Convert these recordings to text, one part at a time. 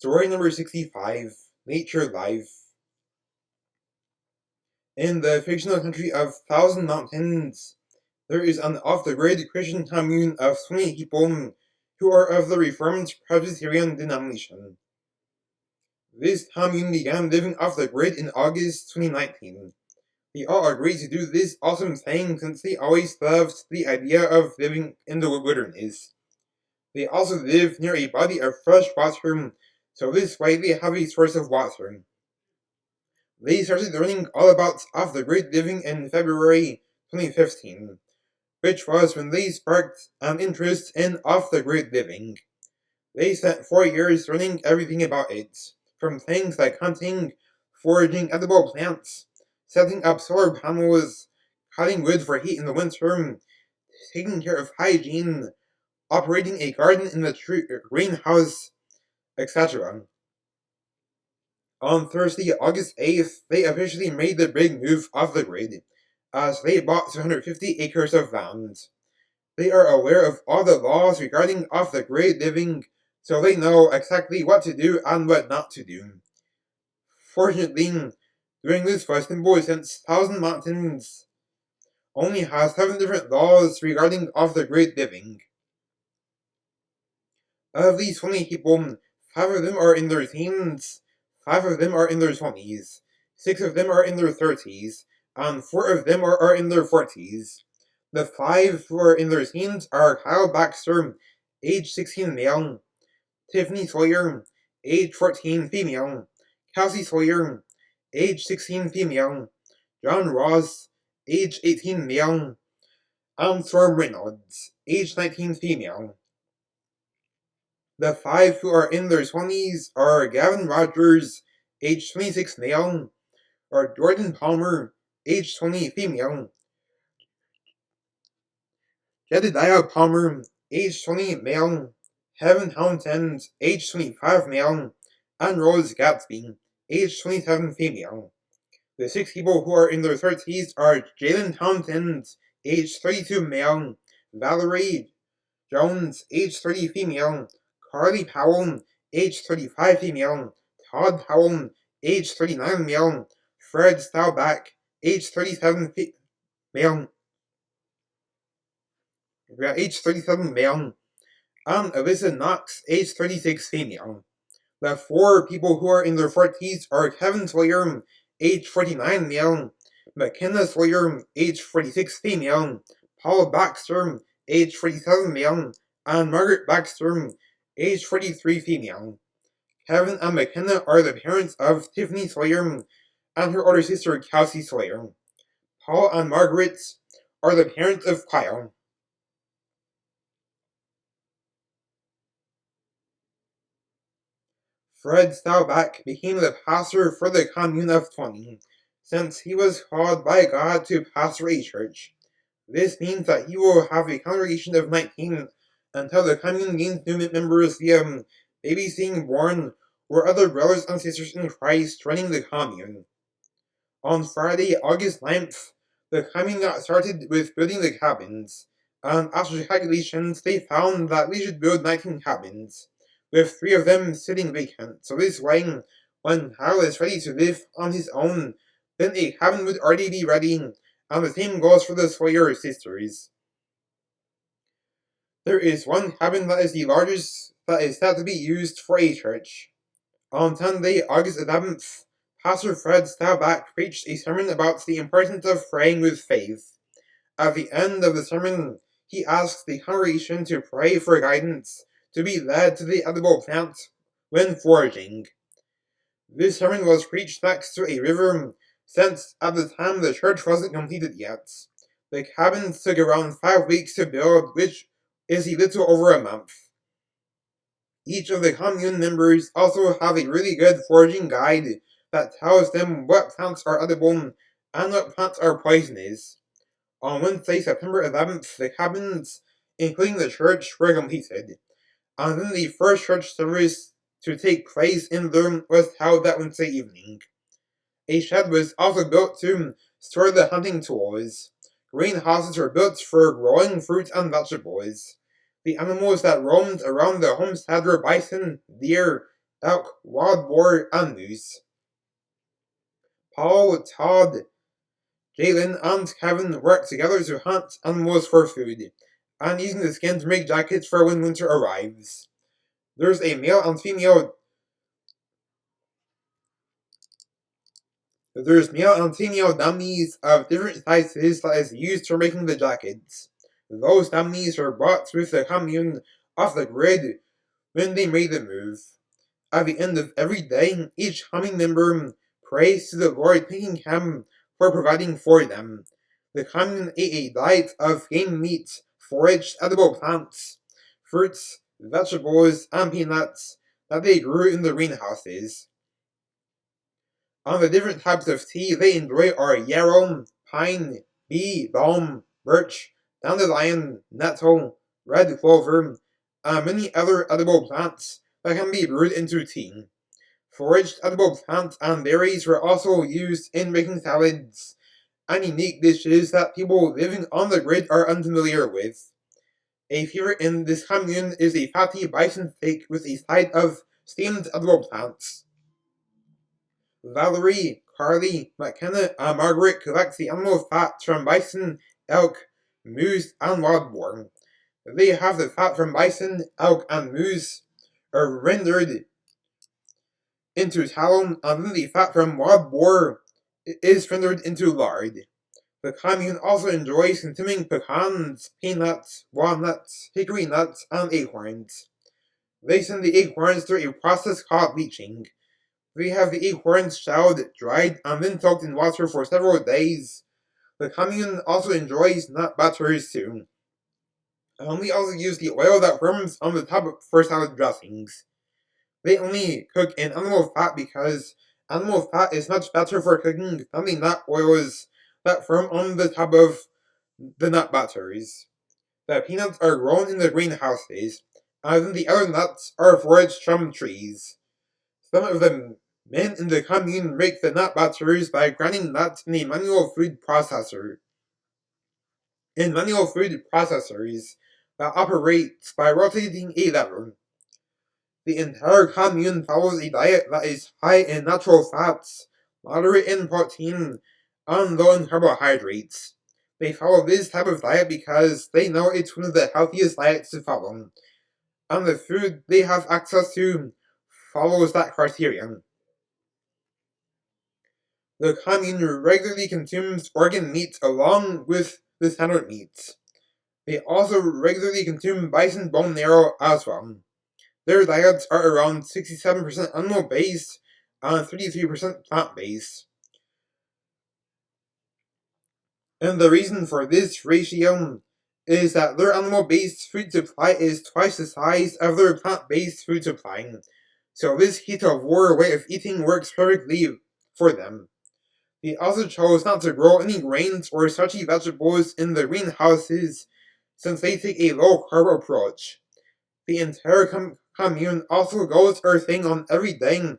Story number 65, Nature Life. In the fictional country of Thousand Mountains, there is an off-the-grid Christian commune of 20 people who are of the Reformed Presbyterian denomination. This commune began living off the grid in August 2019. They all agreed to do this awesome thing since they always loved the idea of living in the wilderness. They also live near a body of fresh water, so this way they have a source of water. They started learning all about off-the-grid living in February 2015, which was when they sparked an interest in off-the-grid living. They spent 4 years learning everything about it, from things like hunting, foraging edible plants, setting up solar panels, cutting wood for heat in the winter, taking care of hygiene, operating a garden in the greenhouse, etc. On Thursday, August 8th, they officially made the big move off the grid, as they bought 250 acres of land. They are aware of all the laws regarding off-the-grid living, so they know exactly what to do and what not to do. Fortunately, doing this was simple since Thousand Mountains only has 7 different laws regarding off-the-grid living. Of these 20 people, 5 of them are in their teens, 5 of them are in their 20s, 6 of them are in their 30s, and 4 of them are in their 40s. The 5 who are in their teens are Kyle Baxter, age 16 male, Tiffany Sawyer, age 14 female, Kelsey Sawyer, age 16 female, John Ross, age 18 male, and Storm Reynolds, age 19 female. The 5 who are in their 20s are Gavin Rogers, age 26 male, or Jordan Palmer, age 20 female, Jedediah Palmer, age 20 male, Heaven Townsend, age 25 male, and Rose Gatsby, age 27 female. The 6 people who are in their 30s are Jalen Townsend, age 32 male, Valerie Jones, age 30 female, Carly Powell, age 35 female, Todd Powell, age 39 male, Fred Staubach, age 37 male, and Alyssa Knox, age 36 female. The 4 people who are in their 40s are Kevin Sawyer, age 49 male, McKenna Sawyer, age 46 female, Paul Baxter, age 47 male, and Margaret Baxter, age 43 female. Kevin and McKenna are the parents of Tiffany Sawyer and her older sister Kelsey Sawyer. Paul and Margaret are the parents of Kyle. Fred Staubach became the pastor for the commune of 20, since he was called by God to pastor a church. This means that he will have a congregation of 19 until the commune gains new members via babies being born or other brothers and sisters in Christ joining the commune. On Friday, August 9th, the commune got started with building the cabins, and after calculations, they found that we should build 19 cabins, with 3 of them sitting vacant, so this way, when Kyle is ready to live on his own, then a cabin would already be ready, and the same goes for the Sawyer sisters. There is one cabin that is the largest that is set to be used for a church. On Sunday, August 11th, Pastor Fred Staubach preached a sermon about the importance of praying with faith. At the end of the sermon, he asked the congregation to pray for guidance to be led to the edible plants when foraging. This sermon was preached next to a river, since at the time the church wasn't completed yet. The cabins took around 5 weeks to build, which is a little over a month. Each of the commune members also have a really good foraging guide that tells them what plants are edible and what plants are poisonous. On Wednesday, September 11th, the cabins, including the church, were completed, and then the first church service to take place in them was held that Wednesday evening. A shed was also built to store the hunting tools. Greenhouses were built for growing fruits and vegetables. The animals that roamed around the homestead were bison, deer, elk, wild boar, and moose. Paul, Todd, Jalen, and Kevin work together to hunt animals for food, and using the skin to make jackets for when winter arrives. There's a male and female dummies of different sizes that is used for making the jackets. Those dummies were bought with the commune off the grid when they made the move. At the end of every day, each humming member prays to the Lord, thanking Him for providing for them. The commune ate a diet of game meat, foraged edible plants, fruits, vegetables, and peanuts that they grew in the greenhouses. On the different types of tea they enjoy are yarrow, pine, bee, balm, birch, dandelion, nettle, red clover, and many other edible plants that can be brewed into tea. Foraged edible plants and berries were also used in making salads and unique dishes that people living on the grid are unfamiliar with. A favorite in this commune is a fatty bison steak with a side of steamed edible plants. Valerie, Carly, McKenna, and Margaret collect the animal fat from bison, elk, moose, and wild boar. They have the fat from bison, elk, and moose are rendered into tallow, and then the fat from wild boar is rendered into lard. The commune also enjoys consuming pecans, peanuts, walnuts, hickory nuts, and acorns. They send the acorns through a process called bleaching. We have the acorns shelled, dried, and then soaked in water for several days. The commune also enjoys nut butters too. And we also use the oil that forms on the top for salad dressings. They only cook in animal fat because animal fat is much better for cooking than the nut oils that form on the top of the nut butters. The peanuts are grown in the greenhouses, and then the other nuts are foraged from trees. Some of the men in the commune make the nut butters by grinding nuts in manual food processors that operates by rotating a lever. The entire commune follows a diet that is high in natural fats, moderate in protein, and low in carbohydrates. They follow this type of diet because they know it's one of the healthiest diets to follow, and the food they have access to follows that criterion. The commune regularly consumes organ meats along with the standard meats. They also regularly consume bison bone marrow as well. Their diets are around 67% animal-based and 33% plant-based. And the reason for this ratio is that their animal-based food supply is twice the size of their plant-based food supply. So this heat of war way of eating works perfectly for them. They also chose not to grow any grains or starchy vegetables in the greenhouses since they take a low-carb approach. The entire commune also goes earthing on every day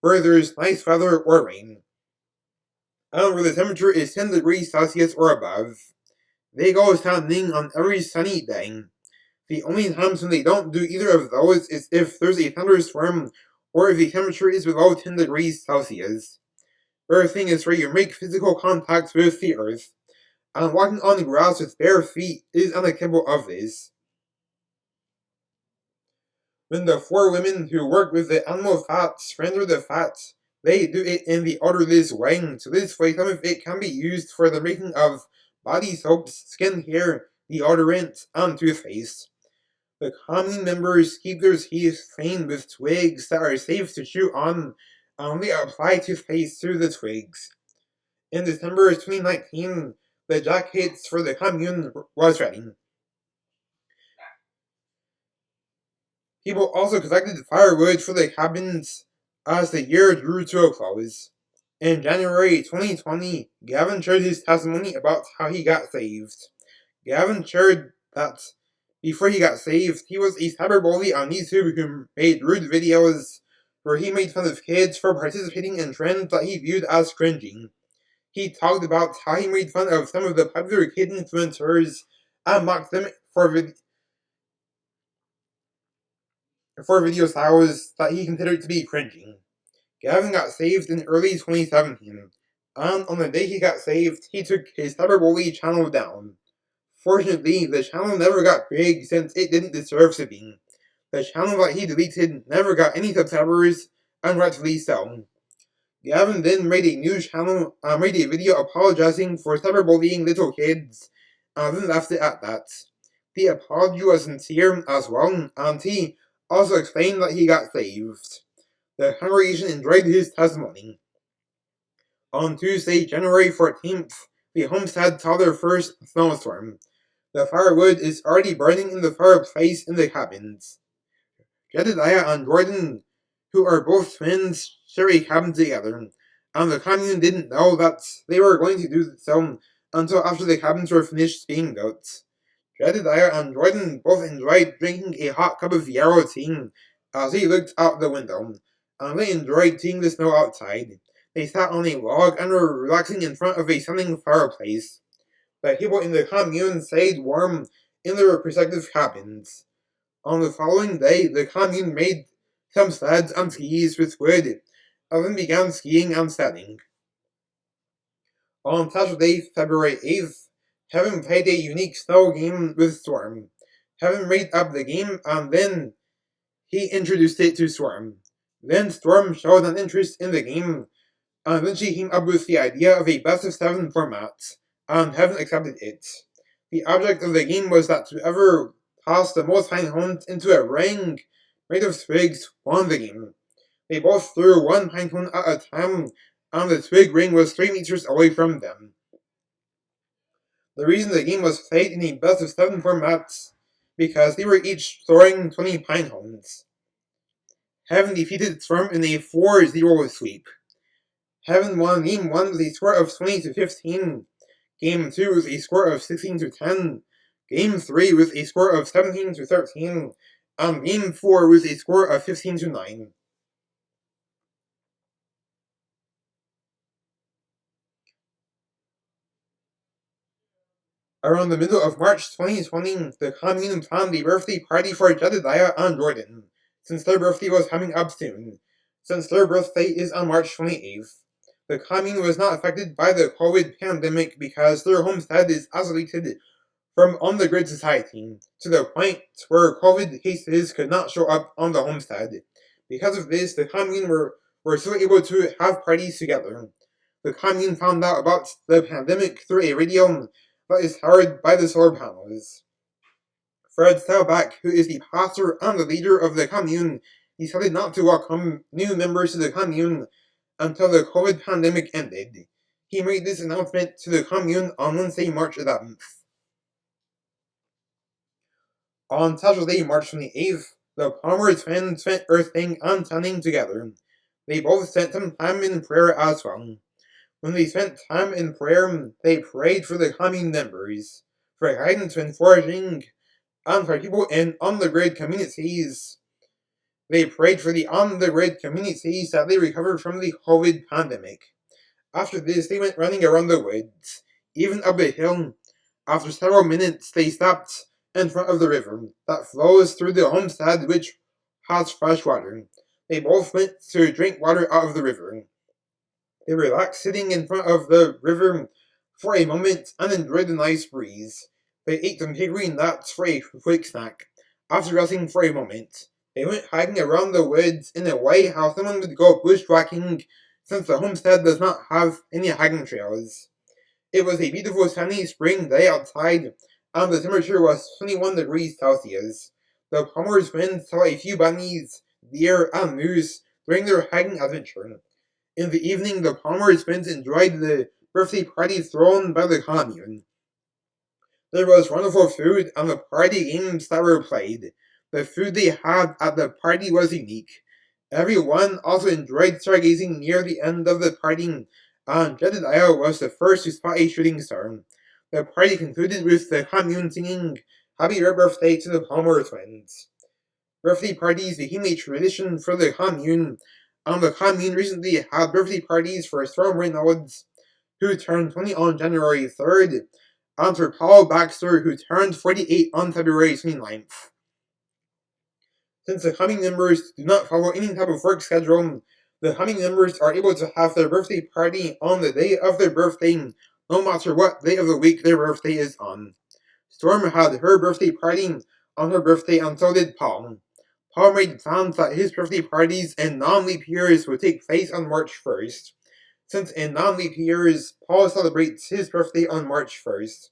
where there's nice weather or rain, and where the temperature is 10 degrees Celsius or above. They go standing on every sunny day. The only times when they don't do either of those is if there's a thunderstorm or if the temperature is below 10 degrees Celsius. Earthing is where you make physical contact with the earth, and walking on the grass with bare feet is an example of this. When the 4 women who work with the animal fats render the fats, they do it in the odorless way, so this way some of it can be used for the making of body soaps, skincare, deodorant, and toothpaste. The commune members keep their teeth clean with twigs that are safe to chew on, and they apply toothpaste to the twigs. In December 2019, the jackets for the commune was ready. People also collected firewood for the cabins as the year drew to a close. In January 2020, Gavin shared his testimony about how he got saved. Gavin shared that before he got saved, he was a cyberbully on YouTube who made rude videos where he made fun of kids for participating in trends that he viewed as cringy. He talked about how he made fun of some of the popular kid influencers and mocked them for for video styles that he considered to be cringy. Gavin got saved in early 2017, and on the day he got saved, he took his cyberbully channel down. Fortunately, the channel never got big since it didn't deserve to be. The channel that he deleted never got any subscribers, and rightfully so. Gavin then made a new channel, made a video apologizing for cyberbullying little kids, and then left it at that. The apology was sincere as well, and he also explained that he got saved. The congregation enjoyed his testimony. On Tuesday, January 14th, the homestead saw their first snowstorm. The firewood is already burning in the fireplace in the cabins. Jedediah and Jordan, who are both twins, share a cabin together, and the commune didn't know that they were going to do so until after the cabins were finished being built. Jedediah and Jordan both enjoyed drinking a hot cup of yarrow tea as they looked out the window, and they enjoyed seeing the snow outside. They sat on a log and were relaxing in front of a sunning fireplace. The people in the commune stayed warm in their respective cabins. On the following day, the commune made some sleds and skis with wood, and then began skiing and sledding. On Saturday, February 8th, Kevin played a unique snow game with Storm. Kevin made up the game, and then he introduced it to Storm. Then Storm showed an interest in the game, and then she came up with the idea of a best-of-7 format, and Kevin accepted it. The object of the game was that whoever tossed the most pine cones into a ring made of twigs won the game. They both threw one pine cone at a time, and the twig ring was 3 meters away from them. The reason the game was played in a best-of-7 format because they were each throwing 20 pine cones. Kevin defeated Storm in a 4-0 sweep. Kevin won Game 1 with a score of 20-15, Game 2 with a score of 16-10, Game 3 with a score of 17-13, and Game 4 with a score of 15-9. Around the middle of March 2020, the commune planned a birthday party for Jedediah and Jordan, since their birthday was coming up soon, since their birthday is on March 28th. The commune was not affected by the COVID pandemic because their homestead is isolated from on-the-grid society, to the point where COVID cases could not show up on the homestead. Because of this, the commune were still able to have parties together. The commune found out about the pandemic through a radio that is powered by the solar panels. Fred Stelbach, who is the pastor and the leader of the commune, decided not to welcome new members to the commune until the COVID pandemic ended. He made this announcement to the commune on Wednesday, March 11th. On Saturday, March 28th, the Palmer twins spent earthing and tanning together. They both spent some time in prayer as well. When they spent time in prayer, they prayed for the commune members, for guidance when foraging, and for people in on-the-grid communities. They prayed for the on-the-grid communities that they recovered from the COVID pandemic. After this, they went running around the woods, even up a hill. After several minutes, they stopped in front of the river that flows through the homestead, which has fresh water. They both went to drink water out of the river. They relaxed sitting in front of the river for a moment and enjoyed the nice breeze. They ate some hickory nuts for a quick snack. After resting for a moment, they went hiking around the woods in a way how someone would go bushwhacking, since the homestead does not have any hiking trails. It was a beautiful sunny spring day outside, and the temperature was 21 degrees Celsius. The Palmer twins saw a few bunnies, deer, and moose during their hiking adventure. In the evening, the Palmer twins enjoyed the birthday party thrown by the commune. There was wonderful food and the party games that were played. The food they had at the party was unique. Everyone also enjoyed stargazing near the end of the party, and Jedediah was the first to spot a shooting star. The party concluded with the commune singing Happy Birthday to the Palmer twins. Birthday parties became a tradition for the commune, and the commune recently had birthday parties for Storm Reynolds, who turned 20 on January 3rd, and for Paul Baxter, who turned 48 on February 29th. Since the humming members do not follow any type of work schedule, the humming members are able to have their birthday party on the day of their birthday, no matter what day of the week their birthday is on. Storm had her birthday party on her birthday, and so did Paul. Paul made plans that his birthday parties in non-leap years would take place on March 1st. Since in non-leap years, Paul celebrates his birthday on March 1st.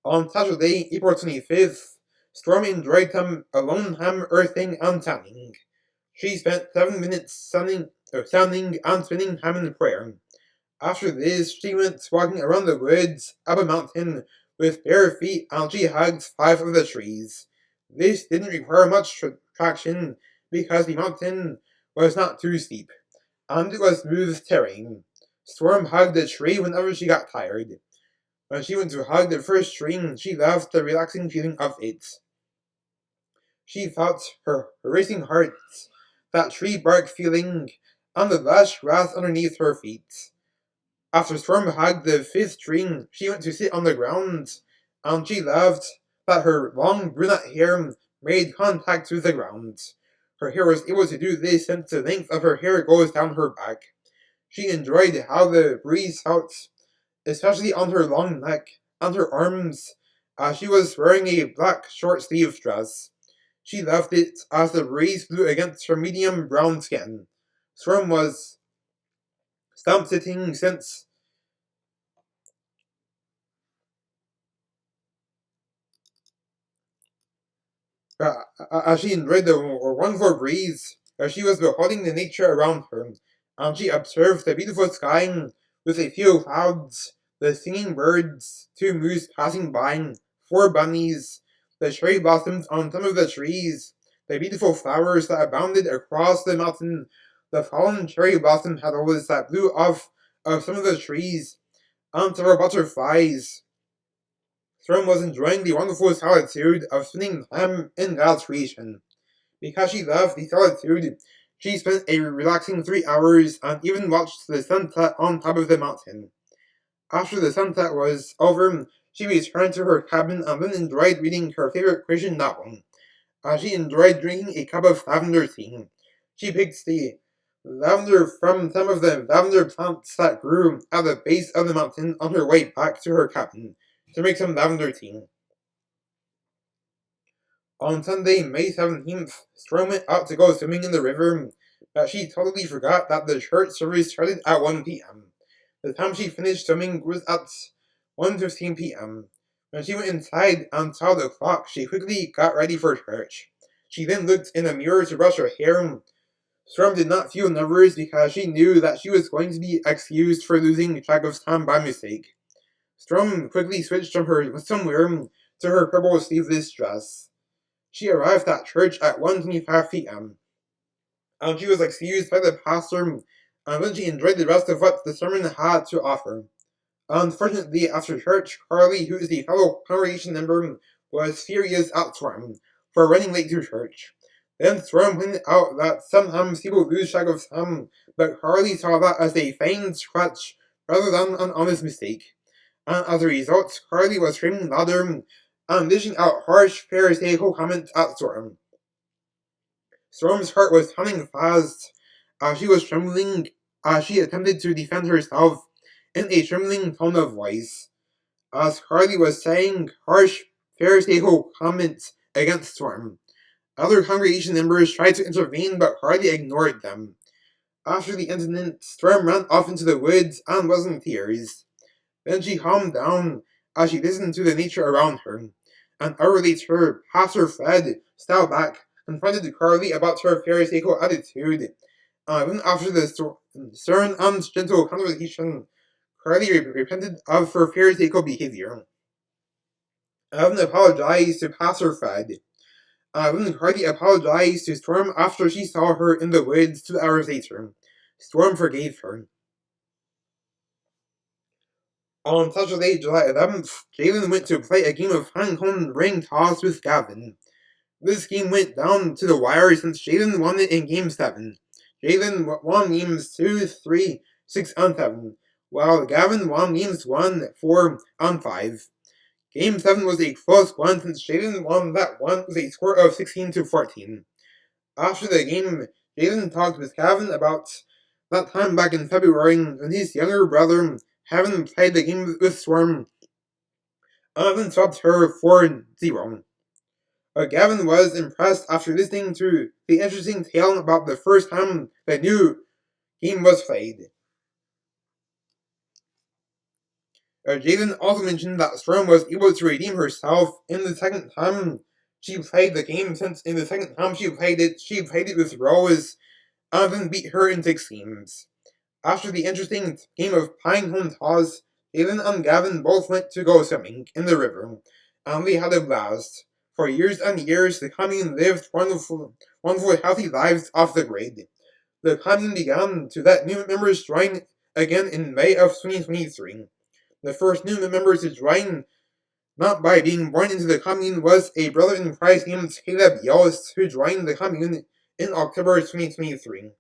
On Saturday, April 25th, Storm enjoyed some alone time earthing and tanning. She spent 7 minutes standing and spending time in prayer. After this, she went walking around the woods up a mountain with bare feet, and she hugged 5 of the trees. This didn't require much traction because the mountain was not too steep, and it was smooth terrain. Storm hugged the tree whenever she got tired. When she went to hug the first tree, she loved the relaxing feeling of it. She felt her racing heart, that tree bark feeling, and the lush grass underneath her feet. After Storm hugged the 5th tree, she went to sit on the ground, and she loved that her long brunette hair made contact with the ground. Her hair was able to do this since the length of her hair goes down her back. She enjoyed how the breeze felt, especially on her long neck and her arms, as she was wearing a black short-sleeved dress. She loved it as the breeze blew against her medium brown skin. Storm was stump sitting since as she enjoyed the wonderful breeze, as she was beholding the nature around her, and she observed the beautiful sky with a few clouds, the singing birds, 2 moose passing by, 4 bunnies, the cherry blossoms on some of the trees, the beautiful flowers that abounded across the mountain, the fallen cherry blossom petals that blew off of some of the trees, and several butterflies. Storm was enjoying the wonderful solitude of spending time in God's creation. Because she loved the solitude, she spent a relaxing 3 hours and even watched the sunset on top of the mountain. After the sunset was over, she returned to her cabin and then enjoyed reading her favorite Christian novel. She enjoyed drinking a cup of lavender tea. She picked the lavender from some of the lavender plants that grew at the base of the mountain on her way back to her cabin to make some lavender tea. On Sunday, May 17th, Storm went out to go swimming in the river, but she totally forgot that the church service started at 1 p.m. The time she finished swimming was at 1:15 p.m. When she went inside and saw the clock, she quickly got ready for church. She then looked in a mirror to brush her hair. Storm did not feel nervous because she knew that she was going to be excused for losing track of time by mistake. Storm quickly switched from her swimwear to her purple sleeveless dress. She arrived at church at 1:25 p.m. and she was excused by the pastor, and then she enjoyed the rest of what the sermon had to offer. Unfortunately, after church, Carly, who is the fellow congregation member, was furious at Storm for running late to church. Then Storm pointed out that sometimes people lose track of time, but Carly saw that as a feigned scratch rather than an honest mistake. And as a result, Carly was screaming louder and dishing out harsh pharisaical comments at Storm. Storm's heart was pounding fast as she was trembling as she attempted to defend herself in a trembling tone of voice. As Carly was saying harsh pharisaical comments against Storm, other congregation members tried to intervene, but Carly ignored them. After the incident, Storm ran off into the woods and was in tears. Then she calmed down as she listened to the nature around her. An hour later, Pastor Fred Staubach confronted Carly about her pharisaical attitude. Even after the stern and gentle conversation, Carly repented of her pharisaical behavior. Evan apologized to Pastor Fred. Then Carly apologized to Storm after she saw her in the woods 2 hours later. Storm forgave her. On Saturday, July 11th, Jalen went to play a game of honeycomb ring toss with Gavin. This game went down to the wire since Jalen won it in Game 7. Jalen won games 2, 3, 6, and 7, while Gavin won games 1, 4, and 5. Game 7 was a close one since Jaden won that one with a score of 16-14. After the game, Jaden talked with Gavin about that time back in February when his younger brother, having played the game with Storm, and swapped her 4-0. Gavin was impressed after listening to the interesting tale about the first time the new game was played. Jaden also mentioned that Storm was able to redeem herself in the second time she played the game, since in the second time she played it with Rose and then beat her in 6 games. After the interesting game of Pine Home Toss, Jaden and Gavin both went to go swimming in the river, and they had a blast. For years and years, the commune lived wonderful, healthy lives off the grid. The commune began to let new members join again in May of 2023. The first new member to join, not by being born into the commune, was a brother in Christ named Caleb Yost, who joined the commune in October 2023.